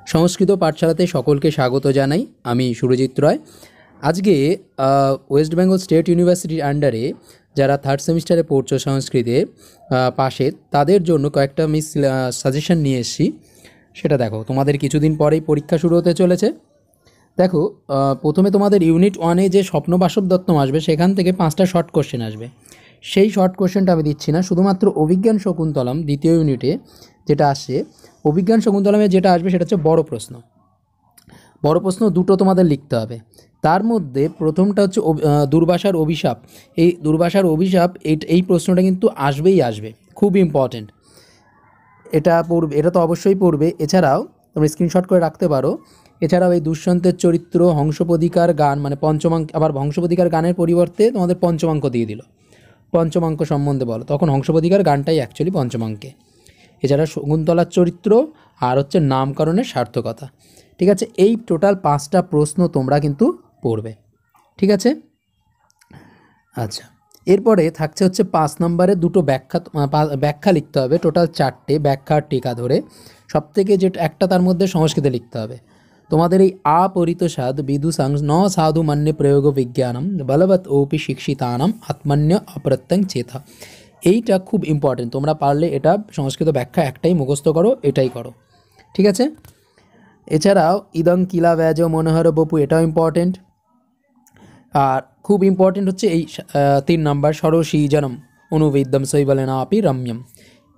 সংস্কৃত পাঠশালাতে সকলকে স্বাগত জানাই। আমি সুরজিৎ রয়। আজকে ওয়েস্ট বেঙ্গল স্টেট ইউনিভার্সিটির আন্ডারে যারা থার্ড সেমিস্টারে পড়ছো সংস্কৃতে পাশে, তাদের জন্য কয়েকটা আমি সাজেশন নিয়ে এসেছি। সেটা দেখো, তোমাদের কিছুদিন পরেই পরীক্ষা শুরু হতে চলেছে। দেখো, প্রথমে তোমাদের ইউনিট 1-এ যে স্বপ্ন বাসব দত্তম আসবে, সেখান থেকে 5টা শর্ট কোশ্চেন আসবে। সেই শর্ট কোশ্চেনটা আমি দিচ্ছি না, শুধুমাত্র অভিজ্ঞান শকুন্তলম দ্বিতীয় ইউনিটে যেটা আসে, অভিজ্ঞান শকুন্তলমে যেটা আসবে সেটা হচ্ছে বড় প্রশ্ন। বড় প্রশ্ন দুটো তোমাদের লিখতে হবে। তার মধ্যে প্রথমটা হচ্ছে দুর্বাসার অভিশাপ। এই দুর্বাসার অভিশাপ এই প্রশ্নটা কিন্তু আসবেই আসবে, খুব ইম্পর্টেন্ট। এটা পড়বে, এটা তো অবশ্যই পড়বে। এছাড়াও তোমরা স্ক্রিনশট করে রাখতে পারো। এছাড়াও এই দুষ্যন্তের চরিত্র, হংসপদিকার গান, মানে পঞ্চমাঙ্ক, আবার হংসপদিকার গানের পরিবর্তে তোমাদের পঞ্চমাঙ্ক দিয়ে দিল। পঞ্চমাঙ্ক সম্বন্ধে বলো, তখন হংসপদিকার গানটাই অ্যাকচুয়ালি পঞ্চমাঙ্কে। এছাড়া শকুন্তলার চরিত্র আর হচ্ছে নামকরণের সার্থকতা। ঠিক আছে, এই টোটাল 5টা প্রশ্ন তোমরা কিন্তু পড়বে। ঠিক আছে, আচ্ছা। এরপরে থাকছে হচ্ছে 5 নম্বরে দুটো ব্যাখ্যা লিখতে হবে। টোটাল 4টে ব্যাখ্যা টিকা ধরে সবথেকে যেটা একটা তার মধ্যে সংস্কৃতে লিখতে হবে। তোমাদের এই আপরিতসাদ বিদুসাং ন সাধু মান্যে প্রয়োগ বিজ্ঞানম বলবৎ ওপি শিক্ষিতানাম আত্মন্য অপ্রত্যং চেতা, এইটা খুব ইম্পর্টেন্ট। তোমরা পারলে এটা সংস্কৃত ব্যাখ্যা একটাই মুখস্থ করো, এটাই করো। ঠিক আছে, এছাড়াও ইদং কিলা ব্যাজ মনোহর বপু, এটাও ইম্পর্টেন্ট। আর খুব ইম্পর্টেন্ট হচ্ছে এই 3 নম্বর সরসী জনম অনুবিদ্যম শৈবলেনা আপি রম্যম,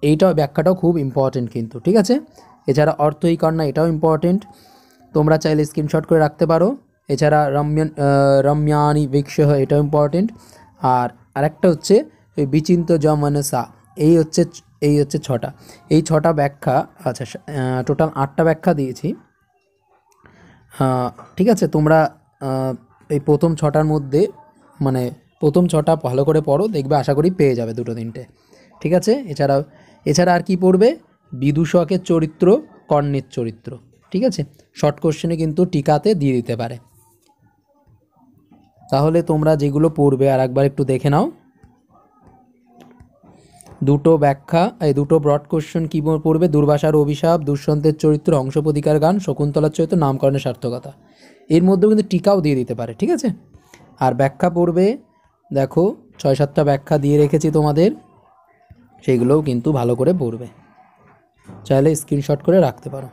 এইটাও ব্যাখ্যাটাও খুব ইম্পর্টেন্ট কিন্তু। ঠিক আছে, এছাড়া অর্থই কন্যা, এটাও ইম্পর্টেন্ট, তোমরা চাইলে স্ক্রিনশট করে রাখতে পারো। এছাড়া রম্যানি বৃক্ষ, এটাও ইম্পর্টেন্ট। আর আরেকটা হচ্ছে ওই বিচিন্ত যমনসা, এই হচ্ছে 6টা। এই 6টা ব্যাখ্যা, আচ্ছা টোটাল 8টা ব্যাখ্যা দিয়েছি। ঠিক আছে, তোমরা এই প্রথম 6টার মধ্যে, মানে প্রথম 6টা ভালো করে পড়ো, দেখবে আশা করি পেয়ে যাবে 2-3টে। ঠিক আছে, এছাড়া আর কি পড়বে? বিদূষকের চরিত্র, কর্ণের চরিত্র। ঠিক আছে, শর্ট কোশ্চেনে কিন্তু টিকাতে দিয়ে দিতে পারে। তাহলে তোমরা যেগুলো পড়বে আর একবার একটু দেখে নাও। দুটো ব্যাখ্যা, এই দুটো ব্রড কোশ্চেন কী পড়বে? দুর্বাসার অভিশাপ, দুষ্যন্তের চরিত্র, হংসপদিকার গান, শকুন্তলার চরিত্র, নামকরণের সার্থকতা। এর মধ্যেও কিন্তু টিকাও দিয়ে দিতে পারে। ঠিক আছে, আর ব্যাখ্যা পড়বে, দেখো 6-7টা ব্যাখ্যা দিয়ে রেখেছি তোমাদের, সেইগুলোও কিন্তু ভালো করে পড়বে। চাইলে স্ক্রিনশট করে রাখতে পারো।